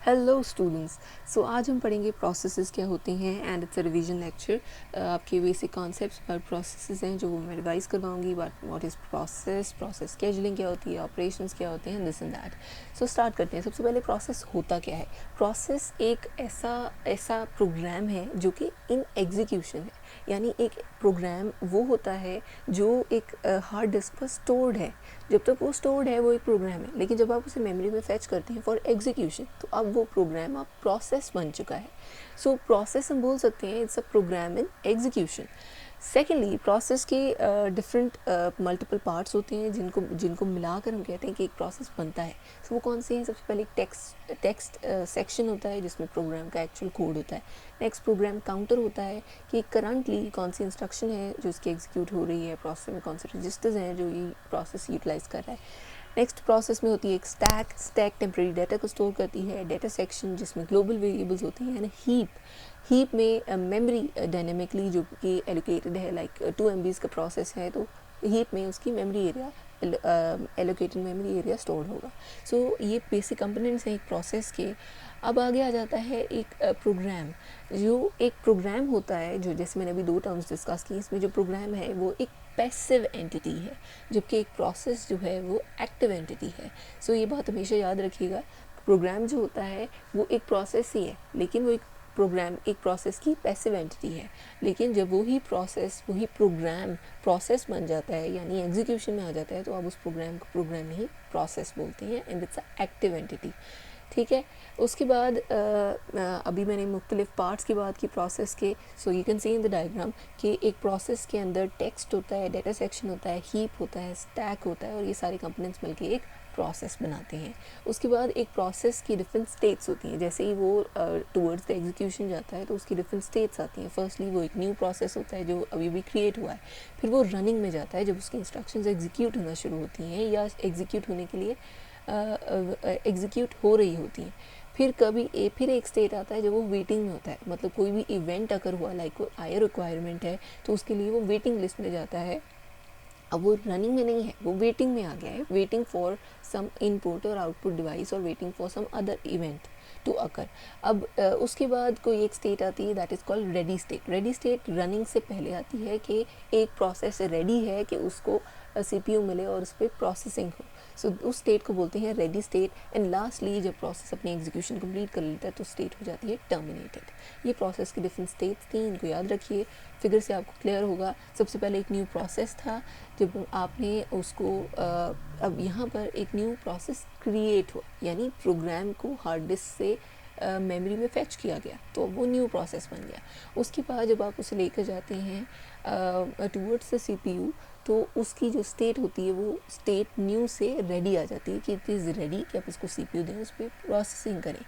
Hello students. सो आज हम पढ़ेंगे प्रोसेसेस क्या होते हैं and it's a revision lecture. आपके बेसिक कॉन्सेप्ट्स पर प्रोसेसेस हैं जो मैं रिवाइज करवाऊंगी। व्हाट इज़ प्रोसेस स्केजुलिंग क्या होती है, ऑपरेशंस क्या होते हैं, this and that. So start करते हैं। सबसे पहले प्रोसेस होता क्या है। प्रोसेस एक ऐसा प्रोग्राम है जो कि इन एग्जीक्यूशन है, यानी एक प्रोग्राम वो होता है जो एक हार्ड डिस्क पर स्टोर्ड है। जब तक वो स्टोर्ड है वो एक प्रोग्राम है, लेकिन जब आप उसे मेमोरी में फेच करते हैं फॉर एग्जीक्यूशन तो अब वो प्रोग्राम अब प्रोसेस बन चुका है। सो प्रोसेस हम बोल सकते हैं it's a program in execution. Secondly, process के डिफरेंट मल्टीपल पार्ट्स होते हैं जिनको जिनको मिलाकर हम कहते हैं कि एक प्रोसेस बनता है। सो वो कौन से हैं? सबसे पहले टेक्स्ट सेक्शन होता है जिसमें प्रोग्राम का एक्चुअल कोड होता है। नेक्स्ट प्रोग्राम काउंटर होता है कि करंटली कौन सी इंस्ट्रक्शन है जो इसकी एग्जीक्यूट हो रही है, प्रोसेस में कौन से रजिस्टर्स हैं जो ये प्रोसेस यूटिलाइज कर रहा है। नेक्स्ट प्रोसेस में होती है एक स्टैक टेम्प्रेरी डाटा को स्टोर करती है। डाटा सेक्शन जिसमें ग्लोबल वेरिएबल्स होती हैं। हीप में मेमोरी डायनेमिकली जो कि एलोकेटेड है, लाइक 2 MB का प्रोसेस है तो हीप में उसकी memory area allocated memory area stored होगा। सो ये बेसिक कंपोनेंट्स हैं एक प्रोसेस के। अब आगे आ जाता है एक प्रोग्राम। जो एक प्रोग्राम होता है, जो जैसे मैंने अभी 2 टर्म्स डिस्कस की, इसमें जो प्रोग्राम है वो एक पैसिव एंटिटी है, जबकि एक प्रोसेस जो है वो एक्टिव एंटिटी है। सो ये बात हमेशा याद रखिएगा। प्रोग्राम जो होता है वो एक प्रोसेस ही है, लेकिन वो एक प्रोग्राम एक प्रोसेस की पैसिव एंटिटी है। लेकिन जब वही प्रोग्राम प्रोसेस बन जाता है, यानी एग्जीक्यूशन में आ जाता है, तो आप उस प्रोग्राम को प्रोग्राम नहीं प्रोसेस बोलते हैं and it's a active entity. ठीक है। उसके बाद अभी मैंने मुख्तलिफ पार्ट्स की बात की प्रोसेस के। So you can see in the diagram कि एक प्रोसेस के अंदर टेक्स्ट होता है, डाटा सेक्शन होता है, हीप होता है, स्टैक होता है, और ये सारे कंपोनेंट्स मिलके एक प्रोसेस बनाते हैं। उसके बाद एक प्रोसेस की डिफरेंट स्टेट्स होती हैं। जैसे ही वो टूवर्ड्स द एग्जीक्यूशन जाता है तो उसकी डिफरेंट स्टेट्स आती हैं। फर्स्टली वो एक न्यू प्रोसेस होता है जो अभी भी क्रिएट हुआ है। फिर वो रनिंग में जाता है जब उसकी इंस्ट्रक्शंस एग्जीक्यूट होना शुरू होती हैं या एग्जीक्यूट होने के लिए एग्जीक्यूट हो रही होती हैं। फिर एक स्टेट आता है जब वो वेटिंग में होता है, मतलब कोई भी इवेंट अगर हुआ, लाइक कोई आयर रिक्वायरमेंट है तो उसके लिए वो वेटिंग लिस्ट में जाता है। अब वो रनिंग में नहीं है, वो वेटिंग में आ गया है, वेटिंग फॉर सम इनपुट और आउटपुट डिवाइस और waiting for some other event to occur. अब उसके बाद कोई एक स्टेट आती है that is called ready state. Ready state running से पहले आती है कि एक प्रोसेस रेडी है कि उसको CPU मिले और उस पर प्रोसेसिंग हो। सो उस स्टेट को बोलते हैं रेडी स्टेट। एंड लास्टली जब प्रोसेस अपनी एग्जीक्यूशन कंप्लीट कर लेता है तो स्टेट हो जाती है टर्मिनेटेड। ये प्रोसेस की डिफरेंट स्टेट्स थी, इनको याद रखिए, फिगर से आपको क्लियर होगा। सबसे पहले एक न्यू प्रोसेस था, जब आपने उसको अब यहाँ पर एक न्यू प्रोसेस क्रिएट हुआ, यानी प्रोग्राम को हार्ड डिस्क से मेमोरी में फेच किया गया तो वो न्यू प्रोसेस बन गया। उसके बाद जब आप उसे लेकर जाते हैं टूवर्ड्स द CPU, तो उसकी जो स्टेट होती है वो स्टेट न्यू से रेडी आ जाती है कि इट इज़ रेडी कि आप इसको CPU दें, उस पर प्रोसेसिंग करें।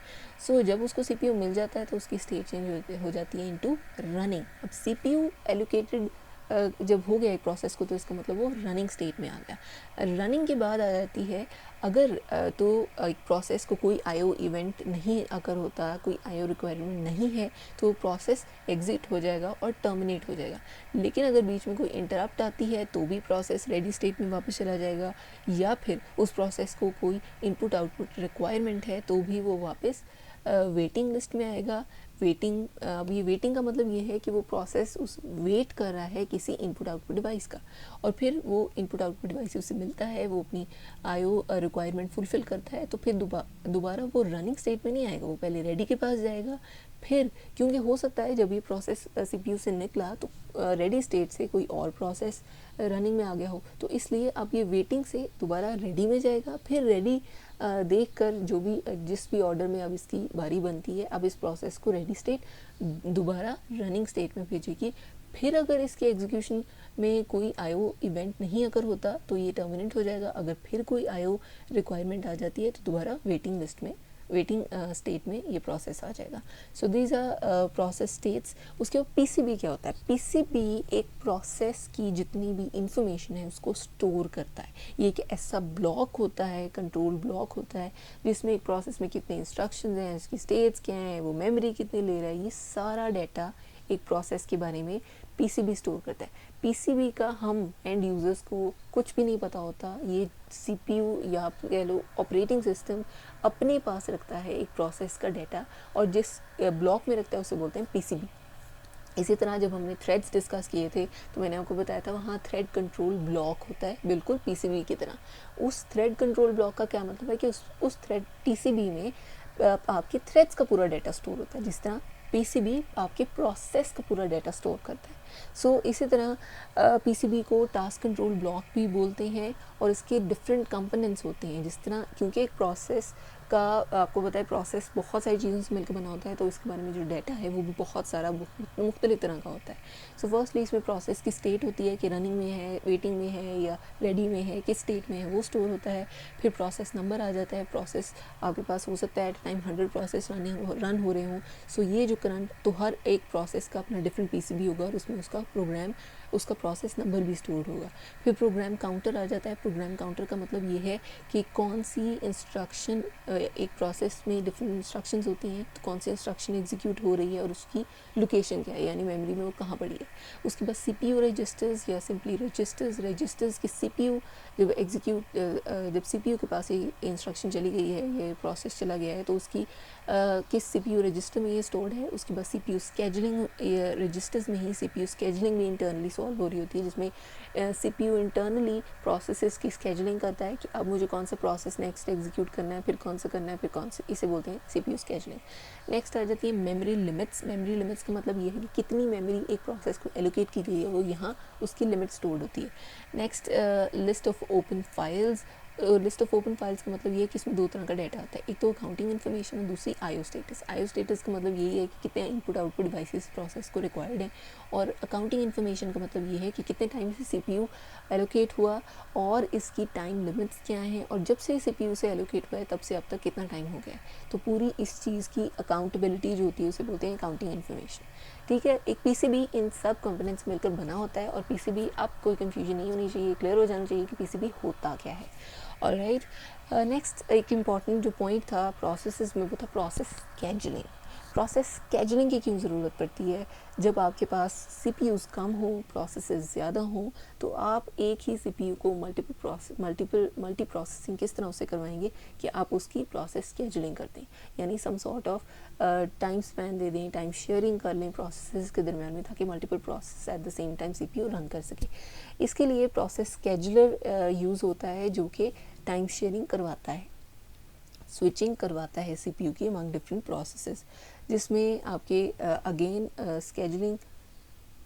सो जब उसको CPU मिल जाता है तो उसकी स्टेट चेंज हो जाती है इनटू रनिंग। अब CPU एलोकेटेड जब हो गया एक प्रोसेस को तो इसका मतलब वो रनिंग स्टेट में आ गया। रनिंग के बाद आ जाती है अगर तो एक प्रोसेस को कोई IO इवेंट नहीं अगर होता, कोई IO रिक्वायरमेंट नहीं है, तो प्रोसेस एग्जिट हो जाएगा और टर्मिनेट हो जाएगा। लेकिन अगर बीच में कोई इंटरप्ट आती है तो भी प्रोसेस रेडी स्टेट में वापस चला जाएगा, या फिर उस प्रोसेस को कोई इनपुट आउटपुट रिक्वायरमेंट है तो भी वो वापस वेटिंग लिस्ट में आएगा। अब ये वेटिंग का मतलब ये है कि वो प्रोसेस उस वेट कर रहा है किसी इनपुट आउटपुट डिवाइस का, और फिर वो इनपुट आउटपुट डिवाइस उससे मिलता है, वो अपनी IO रिक्वायरमेंट फुलफिल करता है, तो फिर दोबारा वो रनिंग स्टेट में नहीं आएगा, वो पहले रेडी के पास जाएगा। फिर क्योंकि हो सकता है जब ये प्रोसेस CPU से निकला तो रेडी स्टेट से कोई और प्रोसेस रनिंग में आ गया हो, तो इसलिए अब ये वेटिंग से दोबारा रेडी में जाएगा। फिर रेडी देख कर जो भी जिस भी ऑर्डर में अब इसकी बारी बनती है, अब इस प्रोसेस को रेडी स्टेट दोबारा रनिंग स्टेट में भेजेगी। फिर अगर इसके एग्जीक्यूशन में कोई IO इवेंट नहीं अगर होता तो ये टर्मिनेट हो जाएगा। अगर फिर कोई IO रिक्वायरमेंट आ जाती है तो दोबारा वेटिंग स्टेट में ये प्रोसेस आ जाएगा। So these are process states. उसके बाद PCB क्या होता है? PCB एक प्रोसेस की जितनी भी इंफॉर्मेशन है उसको स्टोर करता है। ये एक ऐसा ब्लॉक होता है, कंट्रोल ब्लॉक होता है, जिसमें एक प्रोसेस में कितने इंस्ट्रक्शंस हैं, इसकी स्टेट्स क्या हैं, वो मेमोरी कितनी ले रहा है, ये सारा डाटा एक प्रोसेस के बारे में पीसीबी स्टोर करता है। पीसीबी का हम एंड यूज़र्स को कुछ भी नहीं पता होता। ये सीपीयू या आप कह लो ऑपरेटिंग सिस्टम अपने पास रखता है एक प्रोसेस का डाटा, और जिस ब्लॉक में रखता है उसे बोलते हैं पीसीबी। इसी तरह जब हमने थ्रेड्स डिस्कस किए थे तो मैंने आपको बताया था वहाँ थ्रेड कंट्रोल ब्लॉक होता है, बिल्कुल पीसीबी की तरह। उस थ्रेड कंट्रोल ब्लॉक का क्या मतलब है कि उस थ्रेड पीसीबी में आपके थ्रेड्स का पूरा डाटा स्टोर होता है, जिस तरह पीसीबी आपके प्रोसेस का पूरा डाटा स्टोर करता है। सो इसी तरह पीसीबी को टास्क कंट्रोल ब्लॉक भी बोलते हैं, और इसके डिफरेंट कंपोनेंट्स होते हैं। जिस तरह क्योंकि एक प्रोसेस का आपको पता है प्रोसेस बहुत सारी चीज़ों से मिलकर बना होता है, तो इसके बारे में जो डाटा है वो भी बहुत सारा मुख्तलिफ तरह का होता है। सो फर्स्टली इसमें प्रोसेस की स्टेट होती है कि रनिंग में है, वेटिंग में है या रेडी में है, किस स्टेट में है वो स्टोर होता है। फिर प्रोसेस नंबर आ जाता है। प्रोसेस आपके पास हो सकता है एट टाइम 100 प्रोसेस रन हो रहे हों। सो ये जो करंट, तो हर एक प्रोसेस का अपना डिफरेंट पीसीबी होगा और उसमें उसका प्रोग्राम, उसका प्रोसेस नंबर भी स्टोर होगा। फिर प्रोग्राम काउंटर आ जाता है। प्रोग्राम काउंटर का मतलब ये है कि कौन सी इंस्ट्रक्शन, एक प्रोसेस में डिफरेंट इंस्ट्रक्शंस होती हैं, तो कौन सी इंस्ट्रक्शन एग्जीक्यूट हो रही है और उसकी लोकेशन क्या है, यानी मेमोरी में वो कहाँ पड़ी है। उसके बाद सीपीयू रजिस्टर्स या सिंपली रजिस्टर्स की सीपीयू जब एग्जीक्यूट, जब सीपीयू के पास ये इंस्ट्रक्शन चली गई है, ये प्रोसेस चला गया है, तो उसकी किस सीपीयू रजिस्टर में ये स्टोर्ड है। उसके बाद सीपीयू स्केजुलिंग, रजिस्टर्स में ही सीपीयू स्केजुलिंग भी इंटरनली सॉल्व हो रही होती है, जिसमें सीपीयू इंटरनली प्रोसेसेस की स्केजुलिंग करता है कि अब मुझे कौन सा प्रोसेस नेक्स्ट एग्जीक्यूट करना है, फिर कौन सा करना है, फिर कौन सा, इसे बोलते हैं सीपीयू स्केजुलिंग। नेक्स्ट आ जाती है मेमोरी लिमिट्स। मेमोरी लिमिट्स का मतलब ये है कि कितनी मेमोरी एक प्रोसेस को एलोकेट की गई है, वो यहाँ उसकी लिमिट स्टोर्ड होती है। Next list of open files. List of open files का मतलब ये है कि इसमें दो तरह का डाटा आता है, एक तो अकाउंटिंग इन्फॉर्मेशन और दूसरी आईओ स्टेटस। आईओ स्टेटस का मतलब यही है कि कितने इनपुट आउटपुट डिवाइसेस प्रोसेस को रिक्वायर्ड है, और अकाउंटिंग इन्फॉर्मेशन का मतलब ये है कि कितने टाइम से सीपीयू एलोकेट हुआ और इसकी टाइम लिमिट्स क्या हैं, और जब से सीपीयू से एलोकेट हुआ है तब से अब तक कितना टाइम हो गया है। तो पूरी इस चीज़ की अकाउंटेबिलिटी जो होती है उसे बोलते हैं अकाउंटिंग इन्फॉर्मेशन। ठीक है, एक पीसीबी इन सब कंपोनेंट्स मिलकर बना होता है, और पीसीबी, अब कोई कंफ्यूजन नहीं होनी चाहिए, क्लियर हो जाना चाहिए कि पीसीबी होता क्या है। ऑलराइट, नेक्स्ट एक इम्पॉर्टेंट जो पॉइंट था प्रोसेसेस में, वो था प्रोसेस स्केजुलिंग। प्रोसेस स्केजुलिंग की क्यों ज़रूरत पड़ती है? जब आपके पास सीपीयूज़ कम हो, प्रोसेसेस ज़्यादा हों, तो आप एक ही सीपीयू को मल्टी प्रोसेसिंग किस तरह उससे करवाएंगे कि आप उसकी प्रोसेस स्केजुलिंग कर दें, यानी some sort of time span दे दें, टाइम शेयरिंग कर लें प्रोसेसेस के दरमियान में, ताकि multiple process at the same time CPU run कर सके। इसके लिए प्रोसेस स्केजुलर यूज़ होता है, जो कि टाइम शेयरिंग करवाता है, स्विचिंग करवाता है सीपीयू की अमंग डिफरेंट प्रोसेसेस, जिसमें आपके अगेन स्केजुलिंग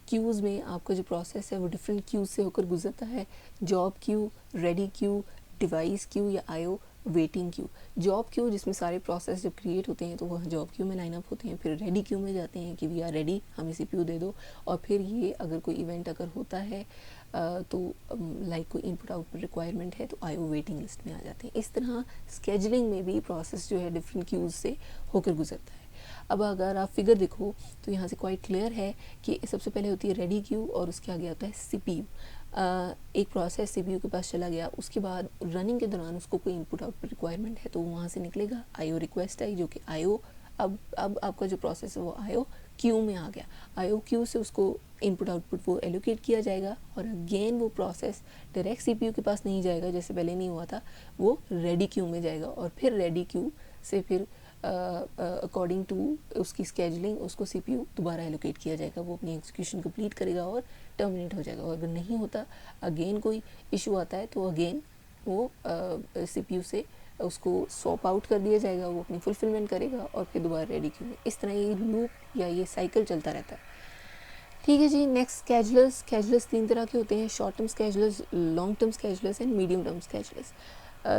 क्यूज़ में आपका जो प्रोसेस है वो डिफरेंट क्यूज़ से होकर गुजरता है। Job queue, ready queue, device queue या IO waiting queue. Job queue जिसमें सारे प्रोसेस जब क्रिएट होते हैं तो वह जॉब क्यू में लाइन अप होते हैं, फिर रेडी क्यू में जाते हैं कि वी आर रेडी, हमें सीपीयू दे दो, और फिर ये अगर कोई इवेंट अगर होता है तो लाइक कोई इनपुट आउटपुट रिक्वायरमेंट है तो आईओ वेटिंग लिस्ट में आ जाते हैं। इस तरह स्केजुलिंग में भी प्रोसेस जो है डिफरेंट क्यूज़ से होकर गुजरता है। अब अगर आप फिगर देखो तो यहाँ से क्वाइट क्लियर है कि सबसे पहले होती है रेडी क्यू और उसके आगे आता है सीपीयू। एक प्रोसेस सीपीयू के पास चला गया, उसके बाद रनिंग के दौरान उसको कोई इनपुट आउटपुट रिक्वायरमेंट है तो वहाँ से निकलेगा आईओ रिक्वेस्ट आई, जो कि आईओ, अब आपका जो प्रोसेस है वो आईओ क्यू में आ गया। आईओ क्यू से उसको इनपुट आउटपुट वो एलोकेट किया जाएगा, और अगेन वो प्रोसेस डायरेक्ट सीपीयू के पास नहीं जाएगा जैसे पहले नहीं हुआ था, वो रेडी क्यू में जाएगा, और फिर रेडी क्यू से फिर अकॉर्डिंग टू उसकी स्केजुलिंग उसको सीपीयू दोबारा एलोकेट किया जाएगा, वो अपनी एग्जीक्यूशन कंप्लीट करेगा और टर्मिनेट हो जाएगा। और अगर नहीं होता, अगेन कोई इशू आता है तो अगेन वो सीपीयू से उसको स्वॉप आउट कर दिया जाएगा, वो अपनी फुलफिलमेंट करेगा और फिर दोबारा रेडी क्यू में। इस तरह ये लूप या ये साइकिल चलता रहता है। ठीक है जी। नेक्स्ट स्केजुलर्स तीन तरह के होते हैं, short term schedulers, long term schedulers and medium term schedulers.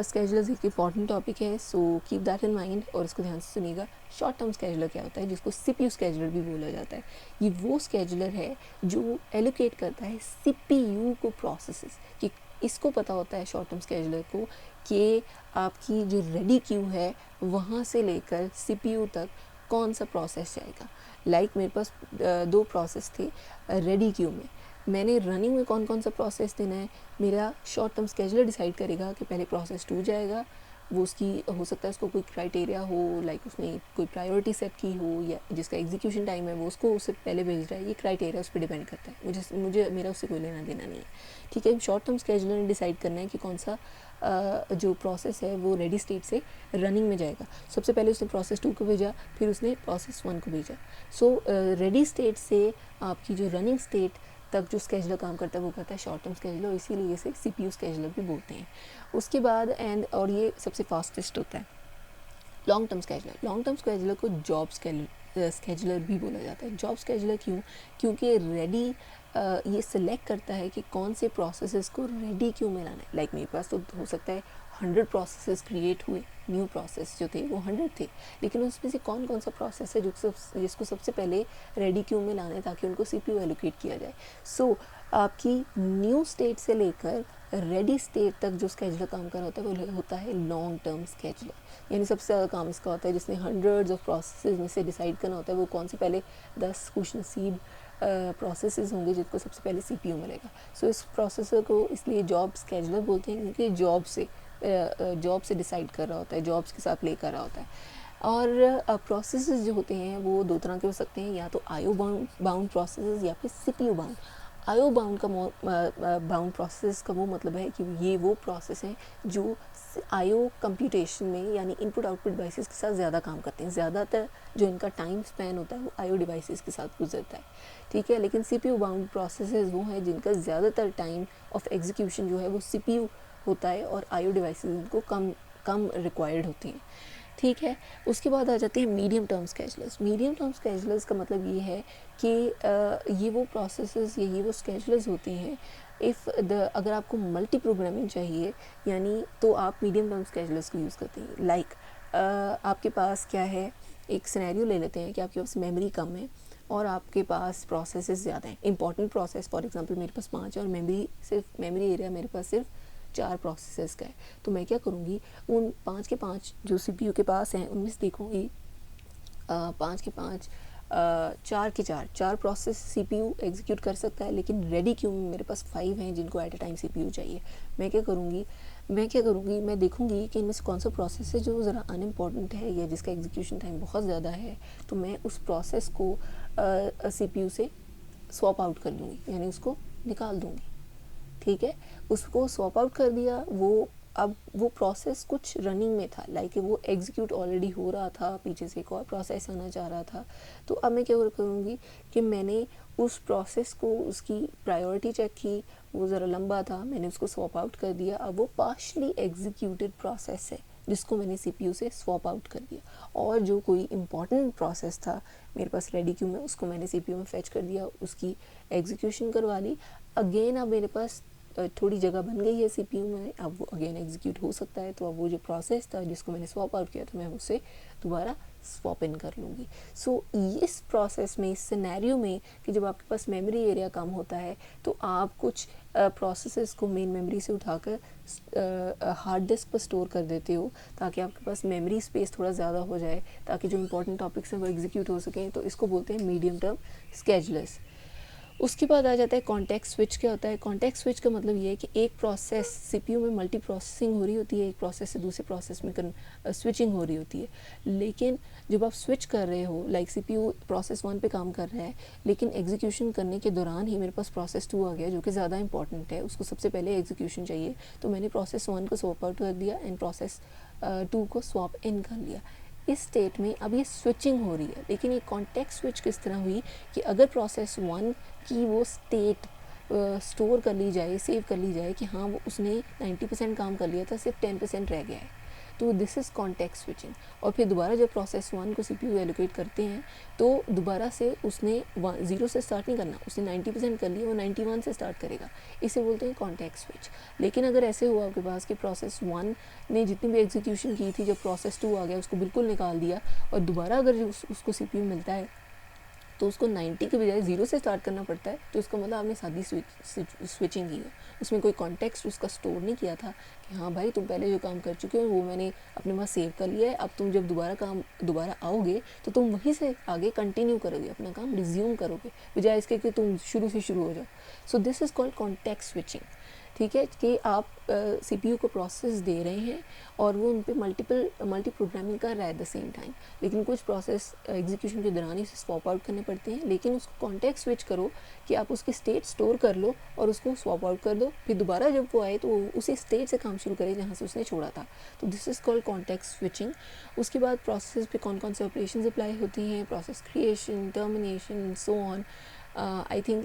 Schedulers एक इंपॉर्टेंट टॉपिक है, so keep that in mind और इसको ध्यान से सुनिएगा। शॉर्ट टर्म स्केजुलर क्या होता है, जिसको सीपीयू स्केजुलर भी बोला जाता है। ये वो स्केजुलर है जो एलोकेट करता है सीपीयू को प्रोसेसेस, कि इसको पता होता है शॉर्ट टर्म स्केजुलर को कि आपकी जो रेडी क्यू है वहाँ से लेकर सीपीयू तक कौन सा प्रोसेस जाएगा। लाइक मेरे पास दो प्रोसेस थे रेडी क्यू में, मैंने रनिंग में कौन कौन सा प्रोसेस देना है, मेरा शॉर्ट टर्म स्केजुलर डिसाइड करेगा कि पहले प्रोसेस 2 जाएगा, वो उसकी हो सकता है उसको कोई क्राइटेरिया हो, लाइक उसने कोई प्रायोरिटी सेट की हो या जिसका एग्जीक्यूशन टाइम है वो उसको उससे पहले भेज रहा है, ये क्राइटेरिया उस पर डिपेंड करता है। मुझे मेरा उससे कोई लेना देना नहीं है, ठीक है। शॉर्ट टर्म स्केजुलर ने डिसाइड करना है कि कौन सा जो प्रोसेस है वो रेडी स्टेट से रनिंग में जाएगा। सबसे पहले उसने प्रोसेस 2 को भेजा, फिर उसने प्रोसेस 1 को भेजा। सो रेडी स्टेट से आपकी जो रनिंग स्टेट तक जो स्केजुलर काम करता है वो करता है शॉर्ट टर्म स्केजुलर, इसीलिए इसे CPU स्केजुलर भी बोलते हैं। उसके बाद और ये सबसे फास्टेस्ट होता है long term scheduler. Long term scheduler को जॉब स्केजुलर भी बोला जाता है। जॉब स्केजुलर क्यों? क्योंकि रेडी ये सिलेक्ट करता है कि कौन से प्रोसेसेस को रेडी क्यों में लाना है। लाइक मेरे पास तो हो सकता है 100 प्रोसेसेस क्रिएट हुए, न्यू प्रोसेस जो थे वो 100 थे, लेकिन उसमें से कौन कौन सा प्रोसेस है जिसको सबसे पहले रेडी क्यू में लाना है ताकि उनको CPU एलोकेट किया जाए। सो आपकी न्यू स्टेट से लेकर रेडी स्टेट तक जो स्केजुलर काम कर रहा होता है वो होता है लॉन्ग टर्म स्केजुलर। यानी सबसे ज़्यादा काम इसका होता है जिसने हंड्रेड्स ऑफ प्रोसेसेस में से डिसाइड करना होता है वो कौन से पहले 10 खुशनसीब प्रोसेसेस होंगे जिनको सबसे पहले CPU मिलेगा। सो इस प्रोसेसर को इसलिए जॉब स्केजुलर बोलते हैं क्योंकि जॉब से डिसाइड कर रहा होता है, जॉब्स के साथ प्ले कर रहा होता है। और प्रोसेसेस जो होते हैं वो दो तरह के हो सकते हैं, या तो IO बाउंड प्रोसेसेस या फिर CPU bound. IO bound process का वो मतलब है कि ये वो प्रोसेस हैं जो IO कंप्यूटेशन में यानी इनपुट आउटपुट डिवाइसेस के साथ ज़्यादा काम करते हैं। ज़्यादातर जो इनका टाइम स्पैन होता है वो IO डिवाइसेस के साथ गुजरता है, ठीक है। लेकिन CPU बाउंड प्रोसेसेस वो हैं जिनका ज़्यादातर टाइम ऑफ एग्जीक्यूशन जो है वो CPU होता है और IO डिवाइसेस उनको कम रिक्वायर्ड होती हैं, ठीक है। उसके बाद आ जाते हैं मीडियम टर्म स्केजुलर्स। मीडियम टर्म स्केजुलर्स का मतलब ये है कि ये वो प्रोसेसेस ये वो स्केजुलर्स होते हैं अगर आपको मल्टी प्रोग्रामिंग चाहिए यानी तो आप मीडियम टर्म स्केजुलर्स को यूज़ करते हैं। लाइक आपके पास क्या है, एक सिनेरियो ले लेते हैं कि आपके पास मेमोरी कम है और आपके पास प्रोसेसेस ज़्यादा हैं, इंपॉर्टेंट प्रोसेस। फॉर एग्जांपल मेरे पास 5 है और मेमोरी एरिया मेरे पास सिर्फ 4 प्रोसेसेस का है, तो मैं क्या करूँगी उन 5 के 5 जो CPU के पास हैं उनमें से देखूँगी 5 के 5 4 के 4 प्रोसेस CPU एग्जीक्यूट कर सकता है, लेकिन रेडी क्यू में मेरे पास 5 हैं जिनको एट अ टाइम CPU चाहिए। मैं क्या करूँगी मैं देखूँगी कि इनमें से कौन सा प्रोसेस है जो ज़रा अनइम्पॉर्टेंट है या जिसका एग्जीक्यूशन टाइम बहुत ज़्यादा है, तो मैं उस प्रोसेस को CPU से स्वैप आउट कर दूँगी, यानी उसको निकाल दूँगी, ठीक है। उसको स्वैप आउट कर दिया, अब वो प्रोसेस कुछ रनिंग में था, लाइक वो एग्जीक्यूट ऑलरेडी हो रहा था, पीछे से एक और प्रोसेस आना चाह रहा था, तो अब मैं क्या करूँगी कि मैंने उस प्रोसेस को उसकी प्रायोरिटी चेक की, वो ज़रा लंबा था, मैंने उसको स्वैप आउट कर दिया। अब वो पार्शली एग्जीक्यूटेड प्रोसेस है जिसको मैंने CPU से स्वैप आउट कर दिया, और जो कोई इम्पॉर्टेंट प्रोसेस था मेरे पास रेडी क्यू में उसको मैंने CPU में फेच कर दिया, उसकी एग्जीक्यूशन करवा ली। अगेन अब मेरे पास थोड़ी जगह बन गई है CPU में, अब वो अगेन एग्जीक्यूट हो सकता है, तो अब वो जो प्रोसेस था जिसको मैंने स्वैप आउट किया था मैं उसे दोबारा स्वैप इन कर लूँगी। सो इस प्रोसेस में, इस सिनेरियो में कि जब आपके पास मेमोरी एरिया कम होता है तो आप कुछ प्रोसेसेस को मेन मेमोरी से उठाकर हार्ड डिस्क पर स्टोर कर देते हो ताकि आपके पास मेमोरी स्पेस थोड़ा ज़्यादा हो जाए, ताकि जो इंपॉर्टेंट टॉपिक्स हैं वो एग्जीक्यूट हो सकें, तो इसको बोलते हैं मीडियम टर्म स्केजुलर्स। उसके बाद आ जाता है कॉन्टेक्स्ट स्विच। क्या होता है कॉन्टेक्स्ट स्विच का मतलब ये है कि एक प्रोसेस CPU में मल्टी प्रोसेसिंग हो रही होती है, एक प्रोसेस से दूसरे प्रोसेस में स्विचिंग हो रही होती है, लेकिन जब आप स्विच कर रहे हो, लाइक CPU प्रोसेस 1 पे काम कर रहा है, लेकिन एग्जीक्यूशन करने के दौरान ही मेरे पास प्रोसेस 2 आ गया जो कि ज़्यादा इंपॉर्टेंट है, उसको सबसे पहले एग्जीक्यूशन चाहिए, तो मैंने प्रोसेस 1 को स्वैप आउट कर दिया एंड प्रोसेस 2 को स्वैप इन कर लिया। इस स्टेट में अब ये स्विचिंग हो रही है, लेकिन ये कॉन्टेक्स्ट स्विच किस तरह हुई कि अगर प्रोसेस 1 की वो स्टेट स्टोर कर ली जाए, सेव कर ली जाए कि हाँ वो उसने 90% काम कर लिया था, सिर्फ 10% रह गया है, तो दिस इज़ कॉन्टेक्स्ट स्विचिंग। और फिर दोबारा जब प्रोसेस 1 को CPU एलोकेट करते हैं तो दोबारा से उसने 0 से स्टार्ट नहीं करना, उसने 90% कर लिया, वो 91 से स्टार्ट करेगा, इसे बोलते हैं कॉन्टेक्स्ट स्विच। लेकिन अगर ऐसे हुआ आपके पास कि प्रोसेस 1 ने जितनी भी एग्जीक्यूशन की थी, जब प्रोसेस 2 आ गया उसको बिल्कुल निकाल दिया, और दोबारा अगर उसको CPU मिलता है तो उसको 90 के बजाय 0 से स्टार्ट करना पड़ता है, तो इसका मतलब आपने सादी स्विचिंग की है, उसमें कोई कॉन्टेक्स्ट उसका स्टोर नहीं किया था कि हाँ भाई तुम पहले जो काम कर चुके हो वो मैंने अपने पास सेव कर लिया है, अब तुम जब दोबारा आओगे तो तुम वहीं से आगे कंटिन्यू करोगे, अपना काम रिज्यूम करोगे, बजाय इसके कि तुम शुरू से शुरू हो जाओ। So this is called context switching, ठीक है, कि आप CPU को प्रोसेस दे रहे हैं और वो उन पे मल्टी प्रोग्रामिंग कर रहा है एट द सेम टाइम, लेकिन कुछ प्रोसेस एग्जीक्यूशन के दौरान ही स्वॉप आउट करने पड़ते हैं, लेकिन उसको कॉन्टेक्स्ट स्विच करो कि आप उसकी स्टेट स्टोर कर लो और उसको स्वॉप आउट कर दो, फिर दोबारा जब वो आए तो उसी स्टेट से काम शुरू करें जहाँ से उसने छोड़ा था। तो this is called context switching. उसके बाद प्रोसेस पे कौन कौन से ऑपरेशंस अप्लाई होती हैं, process creation, termination, so on. I think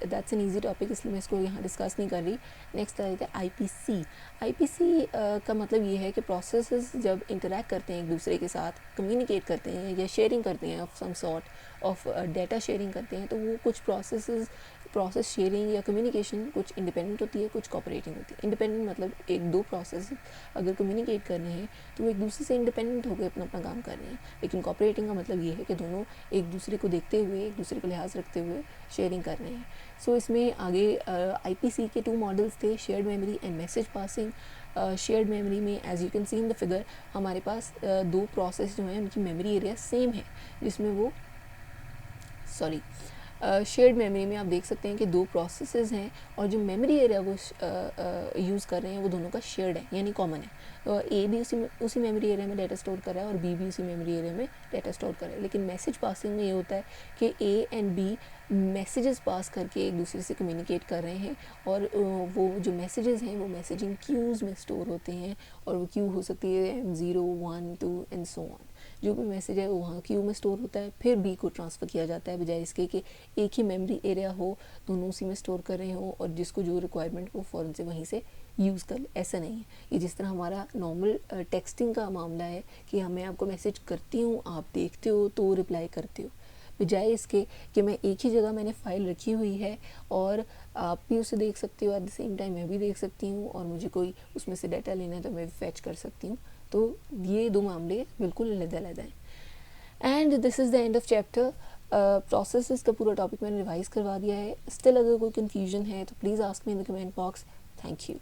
that's an easy topic, इसलिए मैं इसको यहाँ डिस्कस नहीं कर रही। नेक्स्ट आ जाता है IPC। IPC का मतलब ये है कि प्रोसेसेस जब इंटरेक्ट करते हैं एक दूसरे के साथ, कम्युनिकेट करते हैं या शेयरिंग करते हैं of some sort of data sharing करते हैं, तो वो कुछ प्रोसेस शेयरिंग या कम्युनिकेशन कुछ इंडिपेंडेंट होती है, कुछ कोऑपरेटिंग होती है। इंडिपेंडेंट मतलब एक दो प्रोसेस अगर कम्युनिकेट कर रहे हैं तो वो एक दूसरे से इंडिपेंडेंट होकर अपना अपना काम कर रहे हैं, लेकिन कोऑपरेटिंग का मतलब ये है कि दोनों एक दूसरे को देखते हुए, एक दूसरे को लिहाज रखते हुए शेयरिंग कर रहे हैं। सो इसमें आगे IPC के 2 मॉडल्स थे, shared memory and message passing. Shared memory में as you can see in the figure हमारे पास 2 प्रोसेस जो हैं उनकी मेमोरी एरिया सेम है, जिसमें वो शेयर्ड मेमोरी में आप देख सकते हैं कि 2 प्रोसेसेस हैं और जो मेमोरी एरिया वो यूज़ कर रहे हैं वो दोनों का शेयर्ड है, यानी कॉमन है। A भी उसी मेमोरी एरिया में डाटा स्टोर कर रहा है और B भी उसी मेमोरी एरिया में डाटा स्टोर कर रहा है। लेकिन मैसेज पासिंग में ये होता है कि A एंड B मैसेजेस पास करके एक दूसरे से कम्युनिकेट कर रहे हैं और वो जो मैसेजेस हैं वो मैसेजिंग क्यूज़ में स्टोर होते हैं, और वो क्यू हो सकती है 0, 1, 2 एंड सो ऑन। जो भी मैसेज है वो वहाँ क्यू में स्टोर होता है, फिर B को ट्रांसफ़र किया जाता है, बजाय इसके कि एक ही मेमोरी एरिया हो, दोनों उसी में स्टोर कर रहे हो और जिसको जो रिक्वायरमेंट वो फ़ौरन से वहीं से यूज़ कर ले। ऐसा नहीं है, ये जिस तरह हमारा नॉर्मल टेक्सटिंग का मामला है कि मैं आपको मैसेज करती हूँ, आप देखते हो तो रिप्लाई करते हो, बजाय इसके कि मैं एक ही जगह मैंने फ़ाइल रखी हुई है और आप भी उसे देख सकते हो, एट द सेम टाइम मैं भी देख सकती हूँ, और मुझे कोई उसमें से डाटा लेना है तो मैं भी फैच कर सकती हूँ। तो ये 2 मामले बिल्कुल अलग-अलग हैं। And this is the end of chapter. Processes का पूरा टॉपिक मैंने रिवाइज़ करवा दिया है। स्टिल अगर कोई कन्फ्यूजन है तो please ask me in the comment box. Thank you.